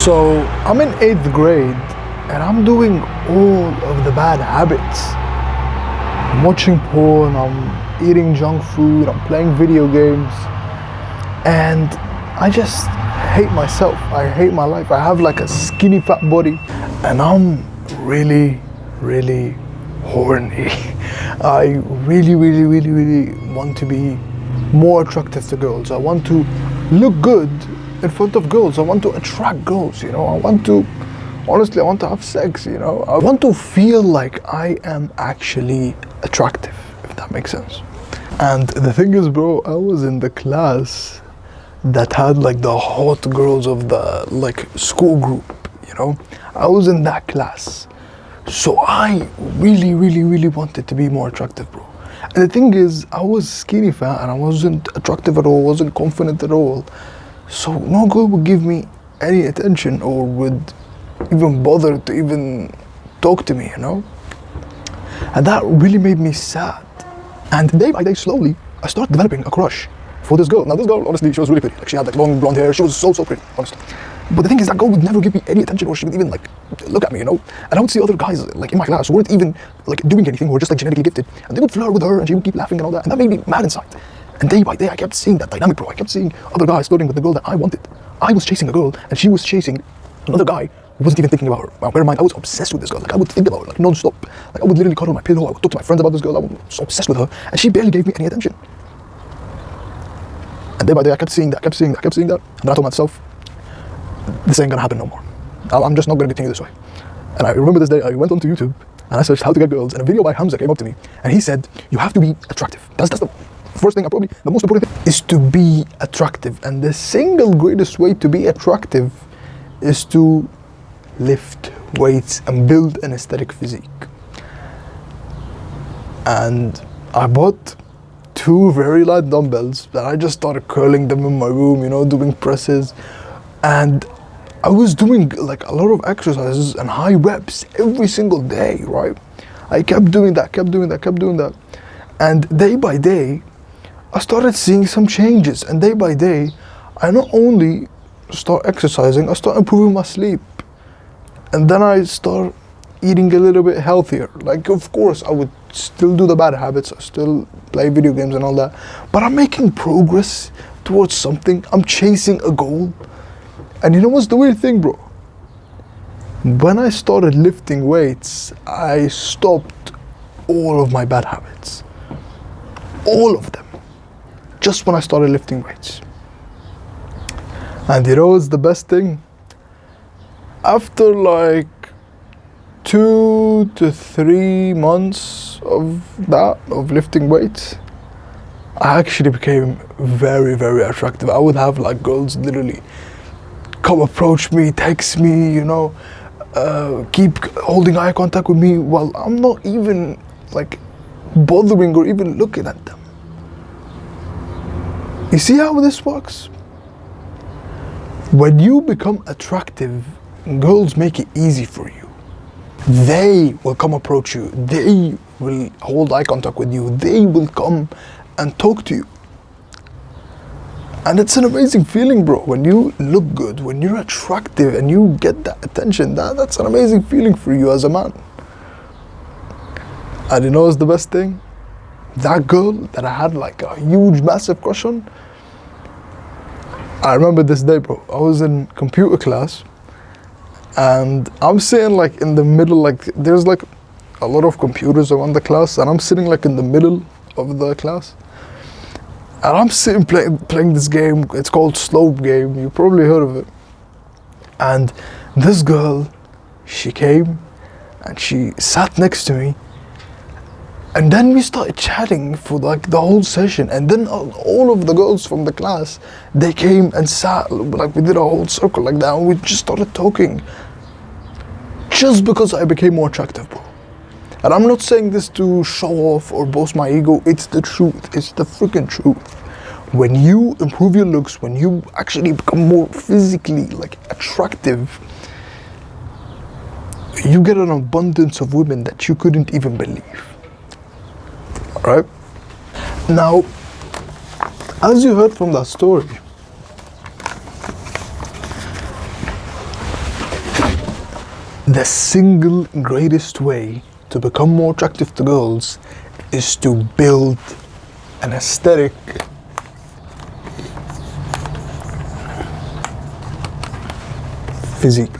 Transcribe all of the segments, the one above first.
So I'm in 8th grade and I'm doing all of the bad habits. I'm watching porn, I'm eating junk food, I'm playing video games, and I just hate myself. I hate my life. I have like a skinny fat body and I'm really horny. I really want to be more attractive to girls. I want to look good in front of girls. I want to attract girls, you know. I want to have sex, you know. I want to feel like I am actually attractive, if that makes sense. And the thing is, bro, I was in the class that had like the hot girls of the like school group, you know. I was in that class. So I really wanted to be more attractive, bro. And the thing is, I was skinny fat and I wasn't attractive at all, wasn't confident at all. So no girl would give me any attention or would even bother to even talk to me, you know? And that really made me sad. And day by day, slowly, I started developing a crush for this girl. Now this girl, honestly, she was really pretty. Like she had like long blonde hair, she was so pretty, honestly. But the thing is, that girl would never give me any attention or she would even like look at me, you know? And I would see other guys like in my class who weren't even like doing anything, who were just like genetically gifted. And they would flirt with her and she would keep laughing and all that. And that made me mad inside. And day by day, I kept seeing that dynamic, bro. I kept seeing other guys flirting with the girl that I wanted. I was chasing a girl and she was chasing another guy who wasn't even thinking about her. Now, bear in mind, I was obsessed with this girl. Like I would think about her like non-stop. Like I would literally cuddle my pillow. I would talk to my friends about this girl. I was so obsessed with her. And she barely gave me any attention. And day by day, I kept seeing that. And then I told myself, this ain't gonna happen no more. I'm just not gonna continue this way. And I remember this day, I went onto YouTube and I searched how to get girls, and a video by Hamza came up to me and he said, you have to be attractive. That's the first thing, probably the most important thing, is to be attractive. And the single greatest way to be attractive is to lift weights and build an aesthetic physique. And I bought 2 very light dumbbells and I just started curling them in my room, you know, doing presses. And I was doing like a lot of exercises and high reps every single day, right? I kept doing that. And day by day, I started seeing some changes. And day by day, I not only start exercising, I start improving my sleep. And then I start eating a little bit healthier. Like, of course, I would still do the bad habits. I still play video games and all that. But I'm making progress towards something. I'm chasing a goal. And you know what's the weird thing, bro? When I started lifting weights, I stopped all of my bad habits. All of them. Just when I started lifting weights. And you know what's the best thing? After like 2 to 3 months of lifting weights, I actually became very attractive. I would have like girls literally come approach me, text me, you know, keep holding eye contact with me while I'm not even like bothering or even looking at them. You see how this works? When you become attractive, girls make it easy for you. They will come approach you. They will hold eye contact with you. They will come and talk to you. And it's an amazing feeling, bro. When you look good, when you're attractive and you get that attention, that's an amazing feeling for you as a man. And you know what's the best thing? That girl that I had like a huge, massive crush on, I remember this day, bro. I was in computer class and I'm sitting like in the middle, like there's like a lot of computers around the class and I'm sitting like in the middle of the class. And I'm sitting playing this game. It's called Slope Game. You probably heard of it. And this girl, she came and she sat next to me. And then we started chatting for like the whole session. And then all of the girls from the class, they came and sat, like we did a whole circle like that. And we just started talking. Just because I became more attractive, bro. And I'm not saying this to show off or boast my ego, it's the truth, it's the freaking truth. When you improve your looks, when you actually become more physically like attractive, you get an abundance of women that you couldn't even believe. Alright? Now, as you heard from that story, the single greatest way to become more attractive to girls is to build an aesthetic physique.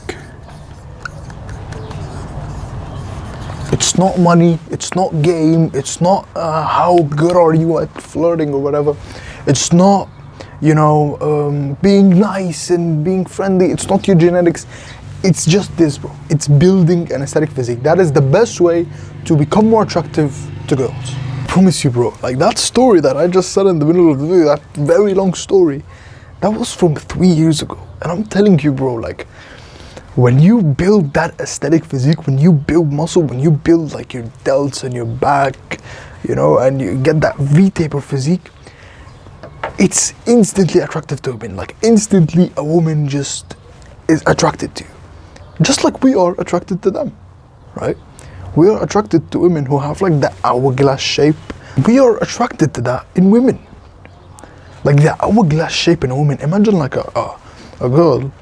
It's not money, it's not game, it's not how good are you at flirting or whatever. It's not, being nice and being friendly. It's not your genetics. It's just this, bro. It's building an aesthetic physique. That is the best way to become more attractive to girls. I promise you, bro. Like that story that I just said in the middle of the video, that very long story, that was from 3 years ago. And I'm telling you, bro, like, when you build that aesthetic physique, when you build muscle, when you build like your delts and your back, and you get that V-taper physique, it's instantly attractive to women. Like instantly a woman just is attracted to you. Just like we are attracted to them, right? We are attracted to women who have like the hourglass shape. We are attracted to that in women. Like the hourglass shape in a woman. Imagine like a girl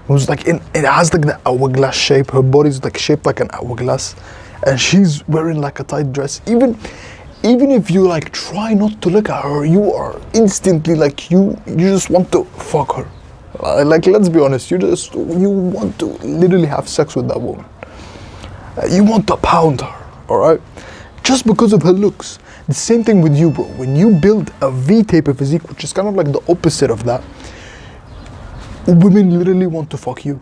who's like it has like the hourglass shape. Her body's like shaped like an hourglass, and she's wearing like a tight dress. Even if you like try not to look at her, you are instantly like you just want to fuck her. Like let's be honest, you want to literally have sex with that woman. You want to pound her, all right? Just because of her looks. The same thing with you, bro. When you build a V-taper physique, which is kind of like the opposite of that, women literally want to fuck you.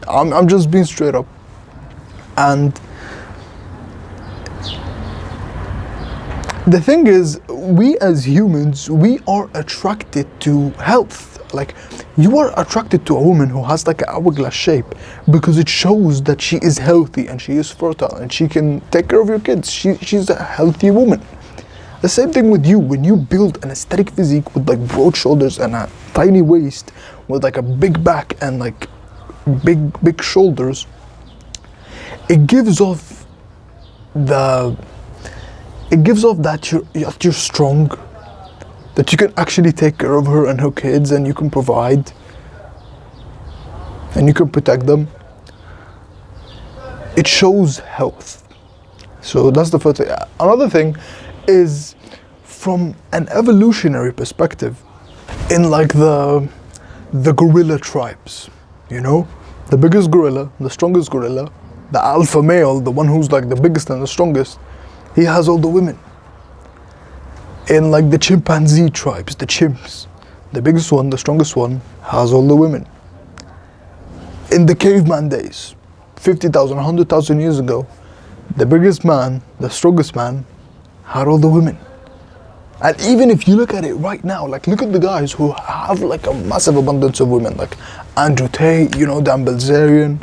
I'm just being straight up. And the thing is, we as humans, we are attracted to health. Like, you are attracted to a woman who has like an hourglass shape because it shows that she is healthy and she is fertile and she can take care of your kids. She's a healthy woman. The same thing with you. When you build an aesthetic physique with like broad shoulders and a tiny waist, with like a big back and like big shoulders, it gives off that you're strong, that you can actually take care of her and her kids, and you can provide and you can protect them. It shows health. So that's the first thing. Another thing is, from an evolutionary perspective, in like the gorilla tribes, the biggest gorilla, the strongest gorilla, the alpha male, the one who's like the biggest and the strongest, he has all the women. In like the chimpanzee tribes, the chimps, the biggest one, the strongest one, has all the women. In the caveman days, 50,000, 100,000 years ago, the biggest man, the strongest man, had all the women. And even if you look at it right now, like look at the guys who have like a massive abundance of women, like Andrew Tate, Dan Bilzerian,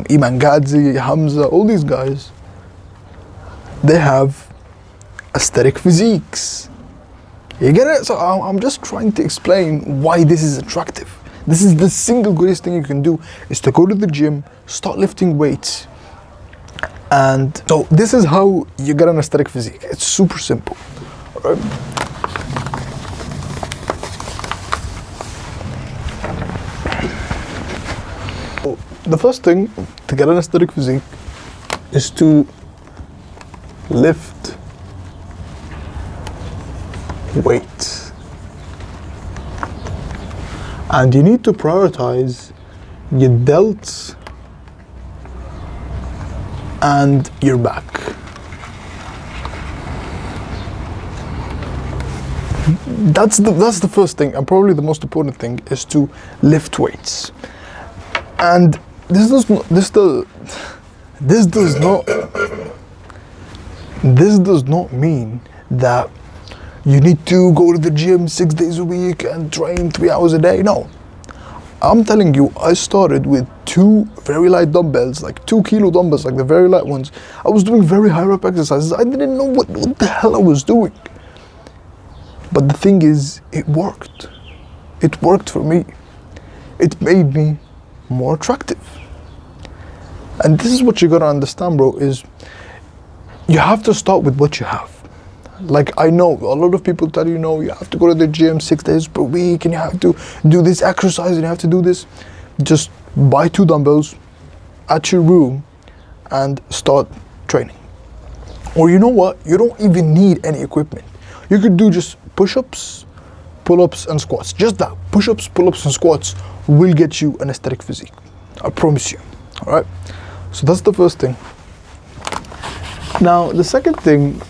Iman Gadzhi, Hamza, all these guys, they have aesthetic physiques. You get it? So I'm just trying to explain why this is attractive. This is the single greatest thing you can do, is to go to the gym, start lifting weights. And so this is how you get an aesthetic physique. It's super simple. Right? So the first thing to get an aesthetic physique is to lift weight, and you need to prioritize your delts and your back. That's the first thing, and probably the most important thing, is to lift weights. And this does not mean that you need to go to the gym 6 days a week and train 3 hours a day. No. I'm telling you, I started with 2 very light dumbbells, like 2 kilo dumbbells, like the very light ones. I was doing very high rep exercises. I didn't know what the hell I was doing. But the thing is, it worked. It worked for me. It made me more attractive. And this is what you gotta understand, bro, is you have to start with what you have. Like, I know a lot of people tell you, you have to go to the gym 6 days per week and you have to do this exercise and you have to do this. Just buy 2 dumbbells, at your room and start training. Or you know what? You don't even need any equipment. You could do just push-ups, pull-ups, and squats. Just that. Push-ups, pull-ups, and squats will get you an aesthetic physique. I promise you. All right? So that's the first thing. Now, the second thing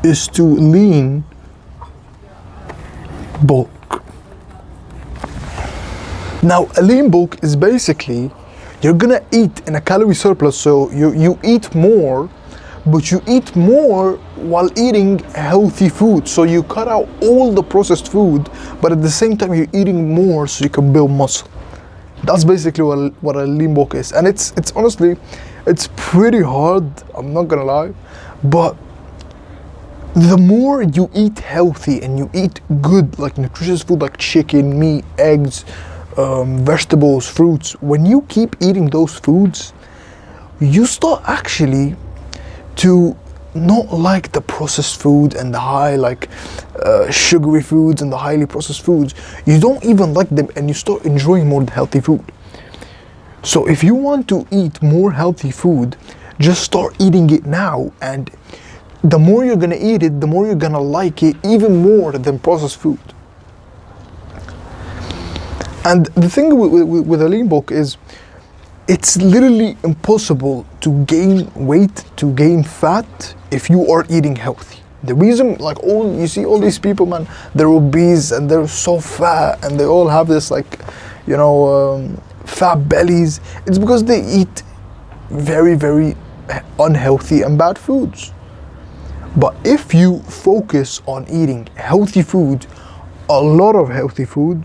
is to lean bulk. Now, a lean bulk is basically you're gonna eat in a calorie surplus, so you eat more, but you eat more while eating healthy food. So you cut out all the processed food, but at the same time you're eating more so you can build muscle. That's basically what a lean bulk is. And it's honestly, it's pretty hard, I'm not gonna lie, but the more you eat healthy and you eat good, like nutritious food like chicken, meat, eggs, vegetables, fruits, when you keep eating those foods, you start actually to not like the processed food and the high sugary foods and the highly processed foods. You don't even like them and you start enjoying more the healthy food. So if you want to eat more healthy food, just start eating it now, and the more you're gonna eat it, the more you're gonna like it even more than processed food. And the thing with a lean bulk is it's literally impossible to gain weight, to gain fat if you are eating healthy. The reason, you see all these people, man, they're obese and they're so fat and they all have this fat bellies. It's because they eat very, very unhealthy and bad foods. But if you focus on eating healthy food, a lot of healthy food,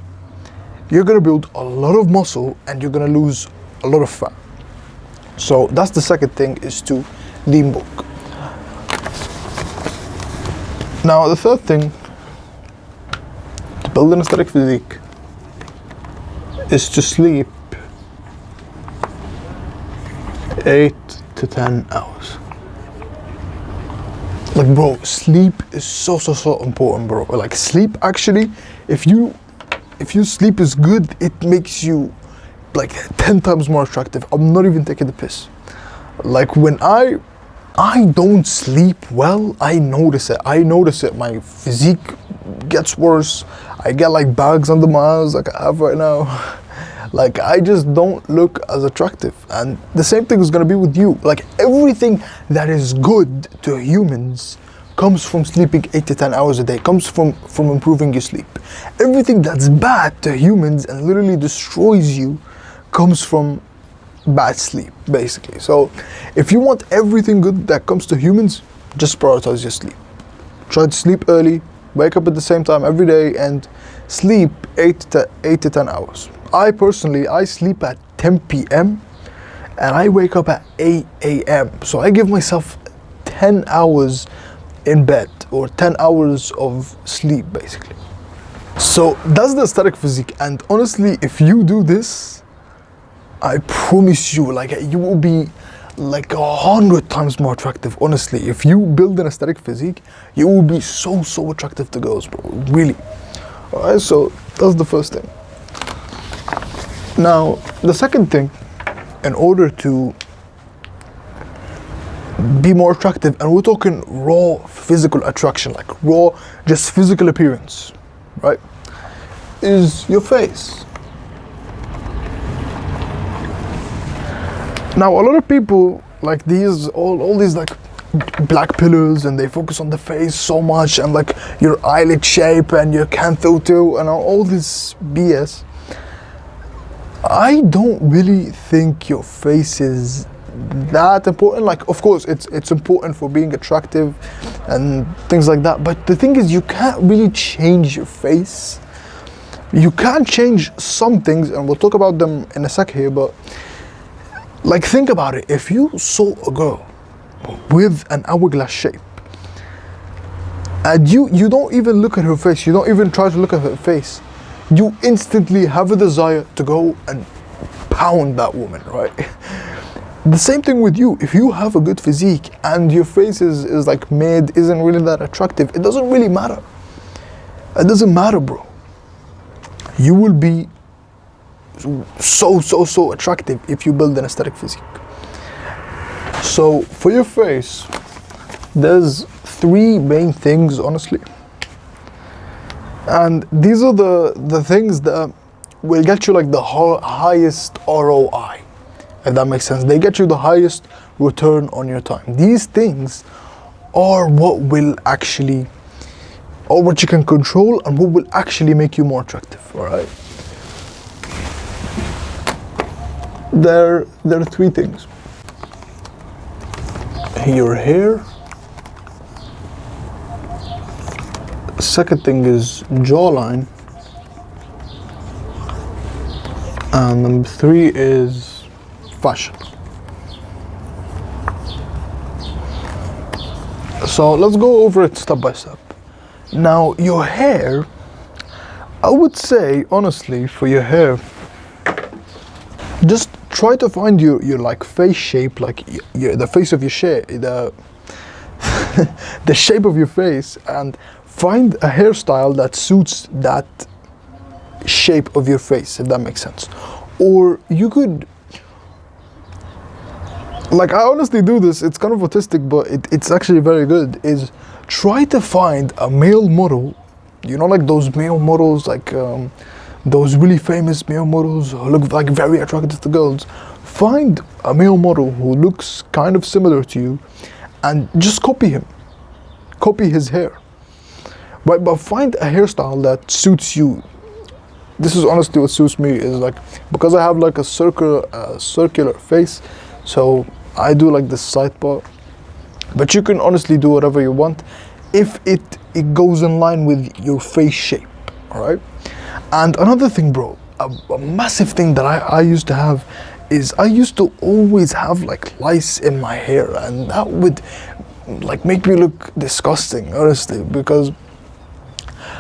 you're gonna build a lot of muscle and you're gonna lose a lot of fat. So that's the second thing, is to lean bulk. Now the third thing to build an aesthetic physique is to sleep 8 to 10 hours. Like, bro, sleep is so important, bro. Like, sleep actually, if you sleep is good, it makes you like 10 times more attractive. I'm not even taking the piss. Like, when I don't sleep well, I notice it. My physique gets worse. I get like bags under my eyes like I have right now. Like, I just don't look as attractive. And the same thing is gonna be with you. Like, everything that is good to humans comes from sleeping 8 to 10 hours a day, comes from improving your sleep. Everything that's bad to humans and literally destroys you comes from bad sleep, basically. So if you want everything good that comes to humans, just prioritize your sleep. Try to sleep early, wake up at the same time every day, and sleep 8 to 10 hours. I personally sleep at 10 p.m. and I wake up at 8 a.m. So I give myself 10 hours in bed, or 10 hours of sleep, basically. So that's the aesthetic physique, and honestly, if you do this, I promise you, like, you will be like 100 times more attractive. Honestly, if you build an aesthetic physique, you will be so attractive to girls, bro, really. Alright, so that's the first thing. Now, the second thing, in order to be more attractive, and we're talking raw physical attraction, like raw, just physical appearance, right, is your face. Now, a lot of people, like, all these like black pillars, and they focus on the face so much, and like your eyelid shape and your canthal toe and all this BS. I don't really think your face is that important. Like, of course, it's important for being attractive and things like that, but the thing is, you can't really change your face. You can change some things, and we'll talk about them in a sec here, but like, think about it. If you saw a girl with an hourglass shape, and you don't even look at her face, you don't even try to look at her face, you instantly have a desire to go and pound that woman, right? The same thing with you. If you have a good physique and your face is like mid, isn't really that attractive, it doesn't really matter. It doesn't matter, bro. You will be so attractive if you build an aesthetic physique. So for your face, there's 3 main things, honestly. And these are the things that will get you like the highest ROI, if that makes sense. They get you the highest return on your time. These things are what will actually, or what you can control, and what will actually make you more attractive, all right? There are 3 things. Your hair. Second thing is jawline. And number 3 is fashion. So let's go over it step by step. Now, your hair, I would say, honestly, for your hair, just try to find your like face shape, like the face of your shape, the shape of your face, and find a hairstyle that suits that shape of your face, if that makes sense. Or you could, like, I honestly do this, it's kind of autistic, but it's actually very good, is try to find a male model, you know, like those male models, like those really famous male models who look like very attractive to girls. Find a male model who looks kind of similar to you and just copy him. Copy his hair. But find a hairstyle that suits you. This is honestly what suits me, is like, because I have like a circular face, so I do like this side part. But you can honestly do whatever you want if it goes in line with your face shape, alright? And another thing, bro, a massive thing that I used to have is I used to always have like lice in my hair, and that would like make me look disgusting, honestly, because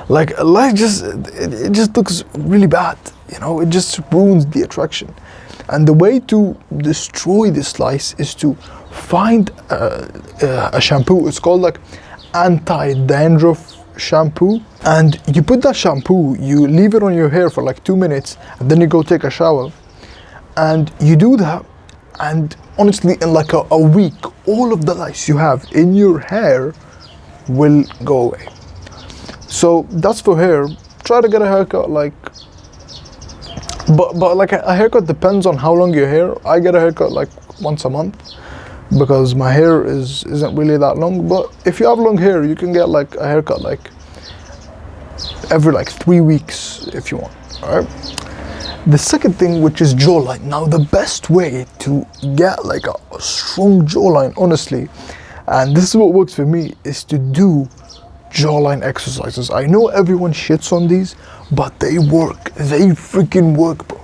like lice it just looks really bad, you know, it just ruins the attraction. And the way to destroy this lice is to find a shampoo. It's called like anti-dandruff shampoo, and you put that shampoo, you leave it on your hair for like 2 minutes, and then you go take a shower, and you do that, and honestly in like a week, all of the lice you have in your hair will go away. So that's for hair. Try to get a haircut, like, but like a haircut depends on how long your hair. I get a haircut like once a month because my hair isn't really that long. But if you have long hair, you can get like a haircut like every like 3 weeks if you want. All right. The second thing, which is jawline. Now, the best way to get like a strong jawline, honestly, and this is what works for me, is to do jawline exercises. I know everyone shits on these, but they work. They freaking work, bro.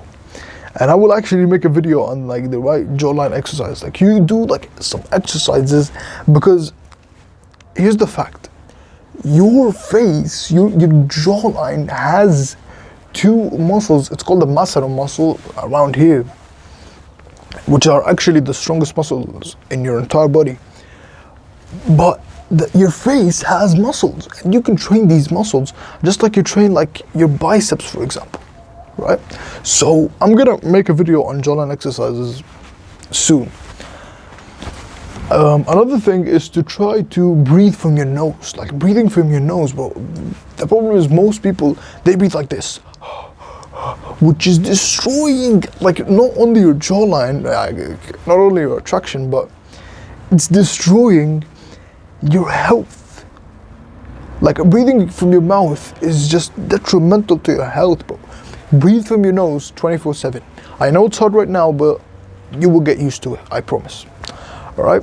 And I will actually make a video on like the right jawline exercise. Like, you do like some exercises, because here's the fact: your face, your jawline has 2 muscles. It's called the masseter muscle around here, which are actually the strongest muscles in your entire body. But your face has muscles, and you can train these muscles just like you train like your biceps, for example, right? So I'm gonna make a video on jawline exercises soon. Another thing is to try to breathe from your nose. Like, breathing from your nose, bro, the problem is most people, they breathe like this, which is destroying like not only your jawline, not only your attraction, but it's destroying your health. Like, breathing from your mouth is just detrimental to your health, bro. Breathe from your nose 24/7. I know it's hard right now, but you will get used to it, I promise. All right.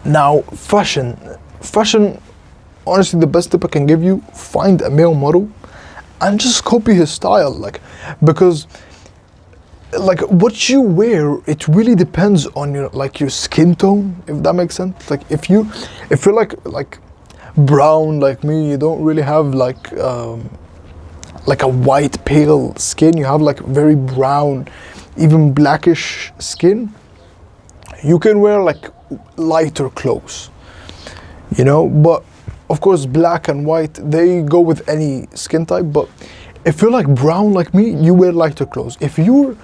Now, fashion, honestly, the best tip I can give you: find a male model and just copy his style. Like, because like what you wear, it really depends on your skin tone, if that makes sense. Like, if you're like brown like me, you don't really have like a white pale skin, you have like very brown, even blackish skin, You can wear like lighter clothes, you know, but of course black and white, they go with any skin type. But if you're like brown like me, you wear lighter clothes. If you're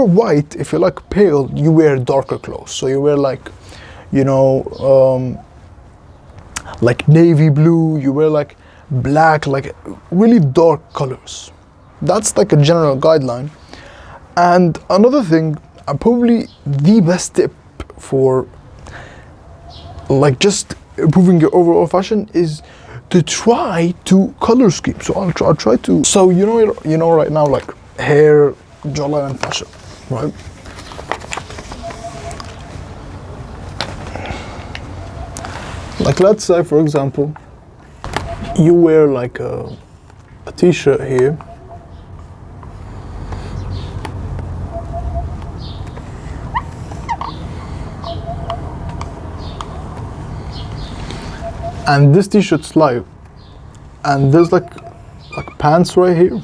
white, if you're like pale, you wear darker clothes. So you wear like, you know, like navy blue, you wear like black, like really dark colors. That's like a general guideline. And another thing, probably the best tip for like just improving your overall fashion is to try to color scheme. So I'll try to. So you know right now, like hair, jawline, and fashion, right? Like let's say, for example, you wear like a t-shirt here, and this t-shirt's light, and there's like pants right here.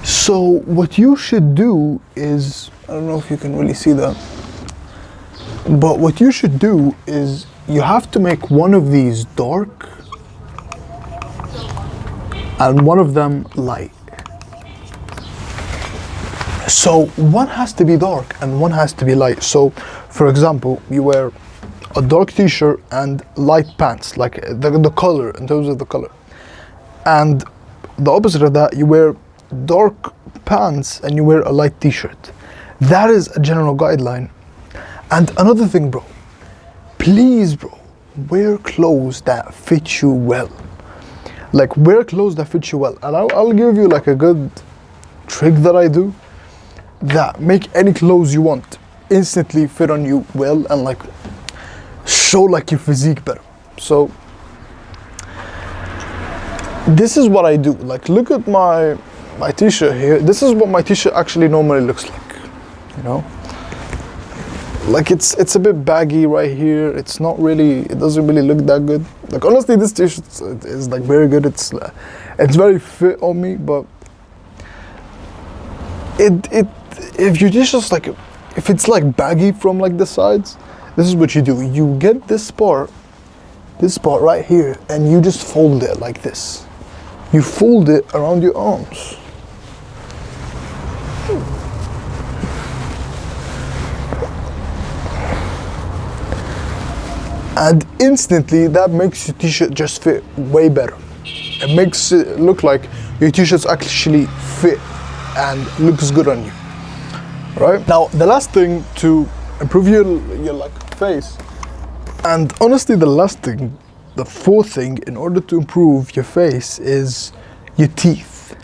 So what you should do is, I don't know if you can really see that, but what you should do is you have to make one of these dark and one of them light. So one has to be dark and one has to be light. So for example, you wear a dark t-shirt and light pants, like the color, in terms of the color. And the opposite of that, you wear dark pants and you wear a light t-shirt. That is a general guideline. And another thing, bro, please, bro, wear clothes that fit you well. Like wear clothes that fit you well. And I'll give you like a good trick that I do, that make any clothes you want instantly fit on you well and like show like your physique better. So this is what I do. Like look at my t-shirt here. This is what my t-shirt actually normally looks like, you know? Like it's a bit baggy right here. It's not really, it doesn't really look that good. Like honestly, this t-shirt is like very good. It's very fit on me, but if you just like, if it's like baggy from like the sides, this is what you do. You get this part right here, and you just fold it like this. You fold it around your arms. And instantly that makes your t-shirt just fit way better. It makes it look like your t-shirt's actually fit and looks good on you. Right? Now the last thing to improve your like face, and honestly the fourth thing in order to improve your face is your teeth.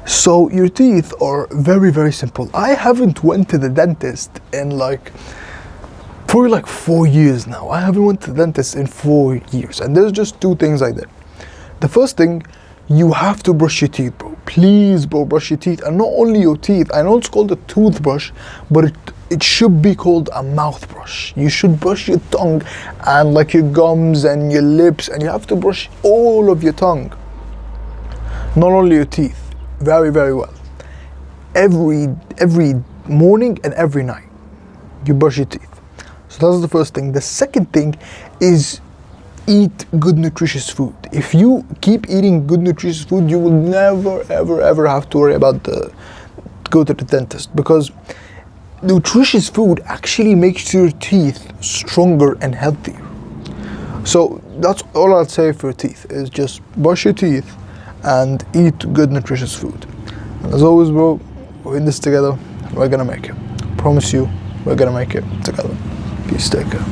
So your teeth are very, very simple. I haven't went to the dentist in like probably like 4 years now. I haven't went to the dentist in 4 years, and there's just two things I did. The first thing, you have to brush your teeth, bro. Please, bro, brush your teeth. And not only your teeth, I know it's called a toothbrush, but it should be called a mouth brush. You should brush your tongue and like your gums and your lips, and you have to brush all of your tongue, not only your teeth, very, very well. Every morning and every night, you brush your teeth. So that's the first thing. The second thing is eat good nutritious food. If you keep eating good nutritious food, you will never ever have to worry about go to the dentist, because nutritious food actually makes your teeth stronger and healthier. So that's all I'll say for teeth, is just brush your teeth and eat good nutritious food. And as always, bro, we're in this together. We're gonna make it. Promise you, we're gonna make it together. Peace, take care.